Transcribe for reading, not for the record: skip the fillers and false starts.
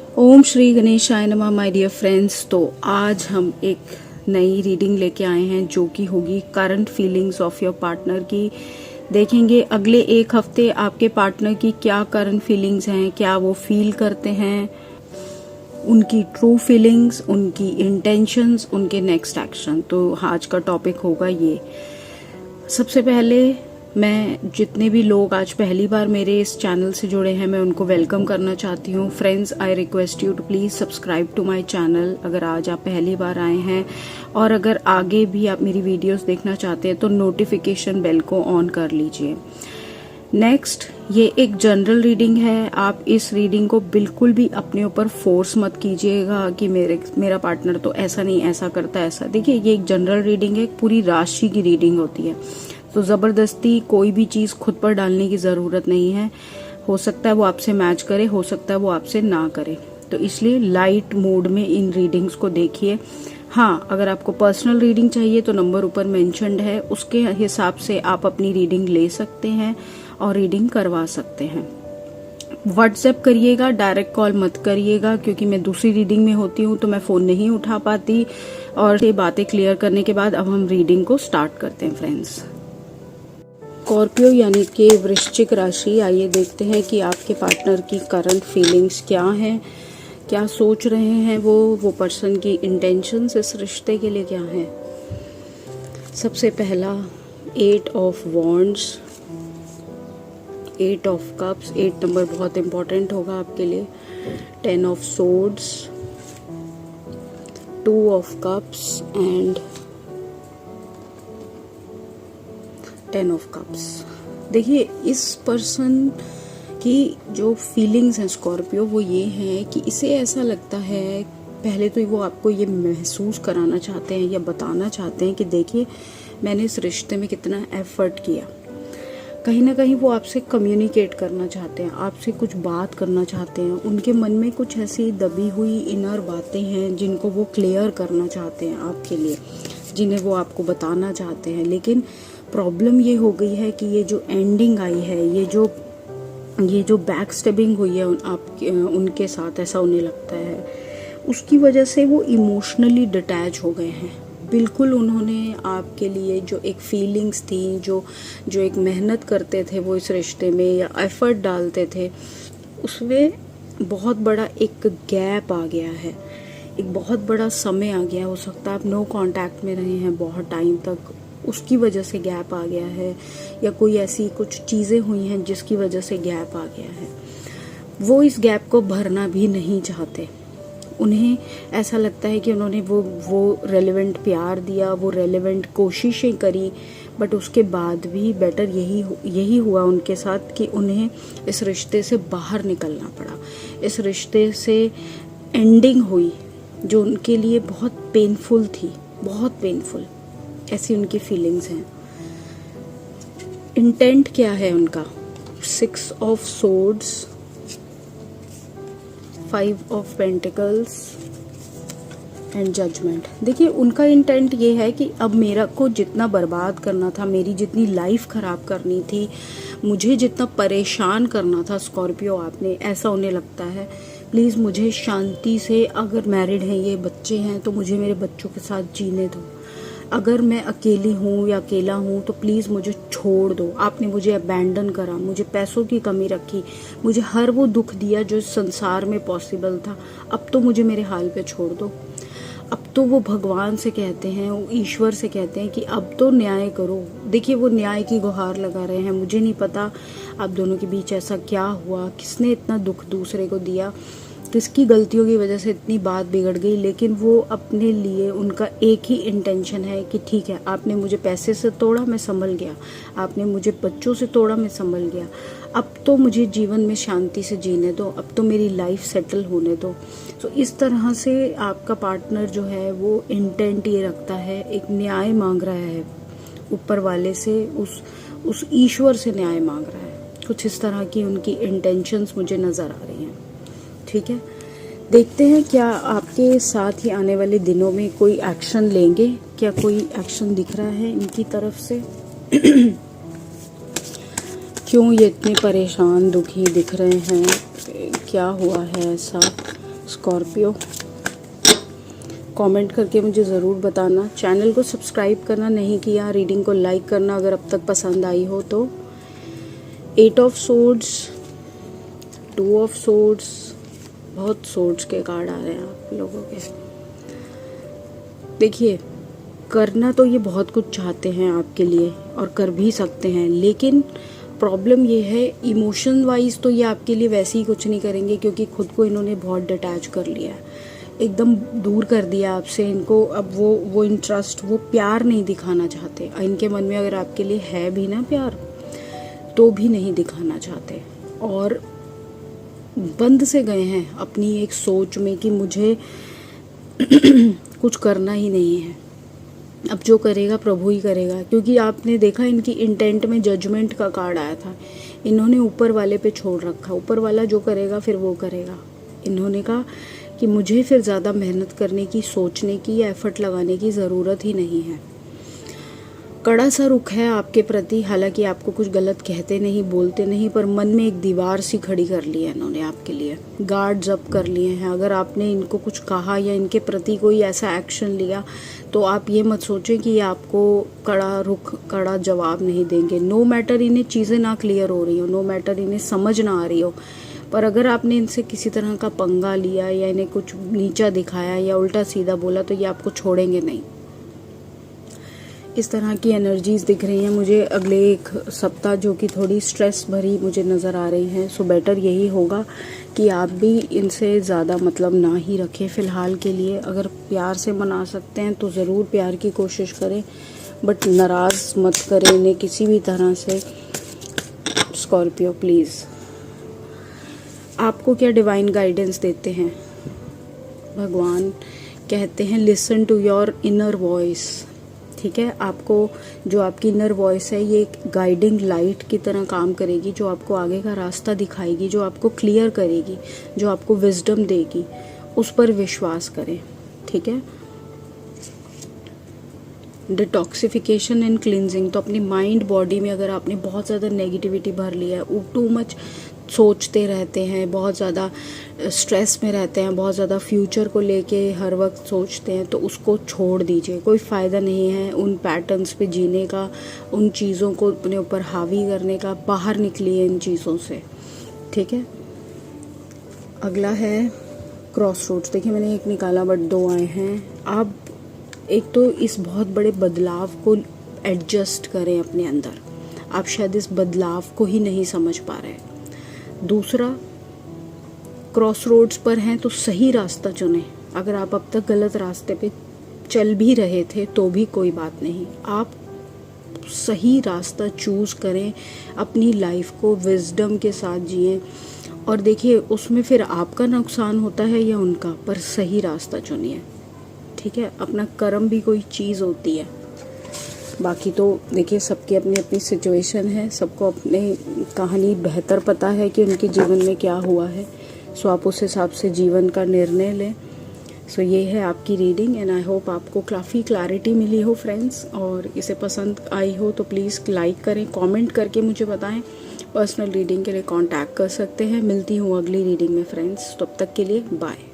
ओम श्री गणेशाय नमः my dear friends. तो आज हम एक नई रीडिंग लेके आए हैं जो कि होगी current feelings of your partner की। देखेंगे अगले एक हफ्ते आपके पार्टनर की क्या करंट फीलिंग्स हैं, क्या वो फील करते हैं, उनकी ट्रू फीलिंग्स, उनकी इंटेंशंस, उनके नेक्स्ट एक्शन। तो आज का टॉपिक होगा ये। सबसे पहले मैं जितने भी लोग आज पहली बार मेरे इस चैनल से जुड़े हैं मैं उनको वेलकम करना चाहती हूँ। Friends, I request you to please subscribe to my channel अगर आज आप पहली बार आए हैं, और अगर आगे भी आप मेरी वीडियोस देखना चाहते हैं तो नोटिफिकेशन बेल को ऑन कर लीजिए। नेक्स्ट, ये एक जनरल रीडिंग है। आप इस रीडिंग को बिल्कुल भी अपने ऊपर फोर्स मत कीजिएगा कि मेरा पार्टनर तो ऐसा नहीं ऐसा करता ऐसा। देखिए, ये एक जनरल रीडिंग है, पूरी राशि की रीडिंग होती है, तो ज़बरदस्ती कोई भी चीज़ खुद पर डालने की ज़रूरत नहीं है। हो सकता है वो आपसे मैच करे, हो सकता है वो आपसे ना करे, तो इसलिए लाइट मूड में इन रीडिंग्स को देखिए। हाँ, अगर आपको पर्सनल रीडिंग चाहिए तो नंबर ऊपर मेंशन्ड है, उसके हिसाब से आप अपनी रीडिंग ले सकते हैं और रीडिंग करवा सकते हैं। व्हाट्सएप करिएगा, डायरेक्ट कॉल मत करिएगा, क्योंकि मैं दूसरी रीडिंग में होती हूँ तो मैं फ़ोन नहीं उठा पाती। और ये बातें क्लियर करने के बाद अब हम रीडिंग को स्टार्ट करते हैं फ्रेंड्स। स्कॉर्पियो यानी कि वृश्चिक राशि, आइए देखते हैं कि आपके पार्टनर की करंट फीलिंग्स क्या हैं, क्या सोच रहे हैं वो पर्सन की इंटेंशंस इस रिश्ते के लिए क्या हैं। सबसे पहला 8 of wands, 8 of cups, 8 number बहुत इंपॉर्टेंट होगा आपके लिए। 10 of swords, 2 of cups and 10 of cups. देखिए, इस पर्सन की जो फीलिंग्स हैं स्कॉर्पियो, वो ये हैं कि इसे ऐसा लगता है, पहले तो वो आपको ये महसूस कराना चाहते हैं या बताना चाहते हैं कि देखिए मैंने इस रिश्ते में कितना एफर्ट किया। कहीं ना कहीं वो आपसे कम्युनिकेट करना चाहते हैं, आपसे कुछ बात करना चाहते हैं। उनके मन में कुछ ऐसी दबी हुई इनर बातें हैं जिनको वो क्लियर करना चाहते हैं आपके लिए, जिन्हें वो आपको बताना चाहते हैं। लेकिन प्रॉब्लम ये हो गई है कि ये जो एंडिंग आई है, ये जो बैक स्टेबिंग हुई है उनके साथ, ऐसा उन्हें लगता है, उसकी वजह से वो इमोशनली डिटैच हो गए हैं। बिल्कुल उन्होंने आपके लिए जो एक फीलिंग्स थी, जो एक मेहनत करते थे वो इस रिश्ते में या एफर्ट डालते थे, उसमें बहुत बड़ा एक गैप आ गया है, एक बहुत बड़ा समय आ गया। हो सकता है आप नो कांटेक्ट में रहे हैं बहुत टाइम तक, उसकी वजह से गैप आ गया है, या कोई ऐसी कुछ चीज़ें हुई हैं जिसकी वजह से गैप आ गया है। वो इस गैप को भरना भी नहीं चाहते। उन्हें ऐसा लगता है कि उन्होंने वो रेलेवेंट प्यार दिया, वो रेलेवेंट कोशिशें करी, बट उसके बाद भी बेटर यही हुआ उनके साथ कि उन्हें इस रिश्ते से बाहर निकलना पड़ा। इस रिश्ते से एंडिंग हुई जो उनके लिए बहुत पेनफुल थी, बहुत पेनफुल, ऐसी उनकी फीलिंग्स हैं। इंटेंट क्या है उनका? 6 of swords, 5 of pentacles and judgement. देखिए, उनका इंटेंट ये है कि अब मेरा को जितना बर्बाद करना था, मेरी जितनी लाइफ खराब करनी थी, मुझे जितना परेशान करना था स्कॉर्पियो आपने, ऐसा उन्हें लगता है। प्लीज़ मुझे शांति से, अगर मैरिड हैं, ये बच्चे हैं, तो मुझे मेरे बच्चों के साथ जीने दो। अगर मैं अकेली हूँ या अकेला हूँ तो प्लीज़ मुझे छोड़ दो। आपने मुझे अबैंडन करा, मुझे पैसों की कमी रखी, मुझे हर वो दुख दिया जो इस संसार में पॉसिबल था। अब तो मुझे मेरे हाल पे छोड़ दो। अब तो वो भगवान से कहते हैं, वो ईश्वर से कहते हैं कि अब तो न्याय करो। देखिए, वो न्याय की गुहार लगा रहे हैं। मुझे नहीं पता आप दोनों के बीच ऐसा क्या हुआ, किसने इतना दुख दूसरे को दिया, किसकी गलतियों की वजह से इतनी बात बिगड़ गई, लेकिन वो अपने लिए, उनका एक ही इंटेंशन है कि ठीक है, आपने मुझे पैसे से तोड़ा, मैं संभल गया, आपने मुझे बच्चों से तोड़ा, मैं संभल गया, अब तो मुझे जीवन में शांति से जीने दो, अब तो मेरी लाइफ सेटल होने दो। तो इस तरह से आपका पार्टनर जो है वो इंटेंट ये रखता है, एक न्याय मांग रहा है ऊपर वाले से, उस ईश्वर से न्याय मांग रहा है। कुछ इस तरह की उनकी इंटेंशंस मुझे नज़र आ रही हैं। ठीक है, देखते हैं क्या आपके साथ ही आने वाले दिनों में कोई एक्शन लेंगे, क्या कोई एक्शन दिख रहा है इनकी तरफ से। क्यों ये इतने परेशान दुखी दिख रहे हैं, क्या हुआ है ऐसा। स्कॉर्पियो, कमेंट करके मुझे ज़रूर बताना। चैनल को सब्सक्राइब करना नहीं किया, रीडिंग को लाइक करना अगर अब तक पसंद आई हो तो। 8 ऑफ सोर्ड्स, 2 ऑफ सोर्ड्स, बहुत सोर्ड्स के कार्ड आ रहे हैं आप लोगों के। देखिए, करना तो ये बहुत कुछ चाहते हैं आपके लिए और कर भी सकते हैं, लेकिन प्रॉब्लम ये है इमोशन वाइज तो ये आपके लिए वैसे ही कुछ नहीं करेंगे, क्योंकि खुद को इन्होंने बहुत डिटैच कर लिया है, एकदम दूर कर दिया आपसे इनको। अब वो इंटरेस्ट, वो प्यार नहीं दिखाना चाहते। इनके मन में अगर आपके लिए है भी ना प्यार, तो भी नहीं दिखाना चाहते, और बंद से गए हैं अपनी एक सोच में कि मुझे कुछ करना ही नहीं है, अब जो करेगा प्रभु ही करेगा। क्योंकि आपने देखा इनकी इंटेंट में जजमेंट का कार्ड आया था, इन्होंने ऊपर वाले पे छोड़ रखा, ऊपर वाला जो करेगा फिर वो करेगा। इन्होंने कहा कि मुझे फिर ज़्यादा मेहनत करने की, सोचने की या एफर्ट लगाने की ज़रूरत ही नहीं है। कड़ा सा रुख है आपके प्रति, हालांकि आपको कुछ गलत कहते नहीं, बोलते नहीं, पर मन में एक दीवार सी खड़ी कर ली है इन्होंने आपके लिए, गार्ड्स अप कर लिए हैं। अगर आपने इनको कुछ कहा या इनके प्रति कोई ऐसा एक्शन लिया तो आप ये मत सोचें कि ये आपको कड़ा रुख, कड़ा जवाब नहीं देंगे। नो मैटर इन्हें चीज़ें ना क्लियर हो रही हो, नो मैटर इन्हें समझ ना आ रही हो, पर अगर आपने इनसे किसी तरह का पंगा लिया या इन्हें कुछ नीचा दिखाया या उल्टा सीधा बोला तो ये आपको छोड़ेंगे नहीं। इस तरह की एनर्जीज दिख रही हैं मुझे अगले एक सप्ताह, जो कि थोड़ी स्ट्रेस भरी मुझे नज़र आ रही हैं। सो बेटर यही होगा कि आप भी इनसे ज़्यादा मतलब ना ही रखें फ़िलहाल के लिए। अगर प्यार से मना सकते हैं तो ज़रूर प्यार की कोशिश करें, बट नाराज़ मत करें इन्हें किसी भी तरह से। स्कॉर्पियो प्लीज़, आपको क्या डिवाइन गाइडेंस देते हैं भगवान? कहते हैं listen to your inner voice. ठीक है, आपको जो आपकी इनर वॉइस है ये एक गाइडिंग लाइट की तरह काम करेगी, जो आपको आगे का रास्ता दिखाएगी, जो आपको क्लियर करेगी, जो आपको विजडम देगी। उस पर विश्वास करें, ठीक है। डिटॉक्सिफिकेशन एंड क्लिनजिंग, तो अपनी माइंड बॉडी में अगर आपने बहुत ज़्यादा नेगेटिविटी भर लिया है, टू मच सोचते रहते हैं, बहुत ज़्यादा स्ट्रेस में रहते हैं, बहुत ज़्यादा फ्यूचर को लेके हर वक्त सोचते हैं, तो उसको छोड़ दीजिए। कोई फ़ायदा नहीं है उन पैटर्न्स पे जीने का, उन चीज़ों को अपने ऊपर हावी करने का। बाहर निकलिए इन चीज़ों से, ठीक है। अगला है क्रॉस रोड्स। देखिए मैंने एक निकाला बट 2 आए हैं। आप एक तो इस बहुत बड़े बदलाव को एडजस्ट करें अपने अंदर, आप शायद इस बदलाव को ही नहीं समझ पा रहे। दूसरा, क्रॉस रोड्स पर हैं तो सही रास्ता चुनें। अगर आप अब तक गलत रास्ते पे चल भी रहे थे तो भी कोई बात नहीं, आप सही रास्ता चूज़ करें, अपनी लाइफ को विजडम के साथ जिएं। और देखिए उसमें फिर आपका नुकसान होता है या उनका, पर सही रास्ता चुनिए, ठीक है। अपना कर्म भी कोई चीज़ होती है। बाकी तो देखिए सबकी अपनी अपनी सिचुएशन है, सबको अपनी कहानी बेहतर पता है कि उनके जीवन में क्या हुआ है। सो आप उस हिसाब से जीवन का निर्णय लें। सो ये है आपकी रीडिंग एंड आई होप आपको काफ़ी क्लैरिटी मिली हो फ्रेंड्स, और इसे पसंद आई हो तो प्लीज़ लाइक करें, कमेंट करके मुझे बताएं। पर्सनल रीडिंग के लिए कांटेक्ट कर सकते हैं। मिलती हूँ अगली रीडिंग में फ्रेंड्स, तब तक के लिए बाय।